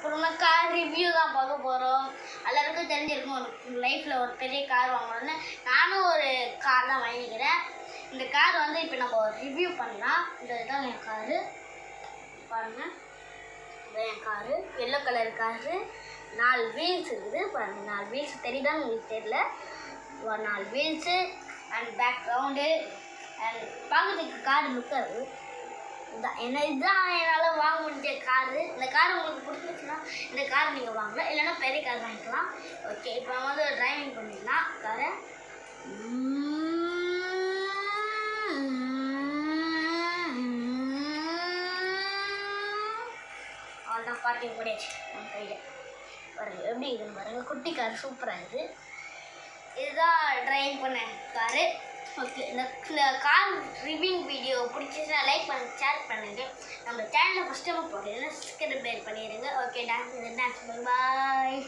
அப்புறமா car review தான் பார்க்க போகிறோம். எல்லாருக்கும் தெரிஞ்சிருக்கும் ஒரு லைஃப்பில் ஒரு பெரிய கார் வாங்கணும்னு. நானும் ஒரு கார் தான் வாங்கிக்கிறேன். இந்த கார் வந்து இப்போ நம்ம ரிவ்யூ பண்ணலாம். இதுதான் என் காரு பாருங்கள். இதுதான் என் car, yellow colour car. 4 wheels இருக்குது பாருங்கள். 4 வீல்ஸ் தெரியுதான்னு உங்களுக்கு தெரியல. ஒரு 4 வீல்ஸு அண்ட் பேக்ரவுண்டு அண்ட் பார்க்குறதுக்கு கார் லுக்காது. இதுதான் என்னால் வாங்க முடிஞ்ச காரு. இந்த கார் உங்களுக்கு பிடிச்சிருச்சுன்னா இந்த கார் நீங்கள் வாங்கலாம், இல்லைன்னா பெரிய கார் வாங்கிக்கலாம். ஓகே, இப்போ நம்ம வந்து டிரைவிங் பண்ணிடலாம் காரை. அவ்வளோதான், பார்க்கிங் பண்ணியாச்சு நம்ம கையில். பாருங்கள் எப்படி இருக்குன்னு பாருங்கள். குட்டி கார் சூப்பராக இருக்குது. இதுதான் டிரைவிங் பண்ண காரு. ஓகே, இந்த கார் ரிவ்யூ வீடியோ பிடிச்சிச்சுன்னா லைக் பண்ணுங்கள், ஷேர் பண்ணுங்கள். நம்ம சேனலை ஃபஸ்ட் டைம் போடுறீங்கன்னா சப்ஸ்கிரைப் பண்ணிடுங்க. ஓகே, டான்ஸ் பாய்.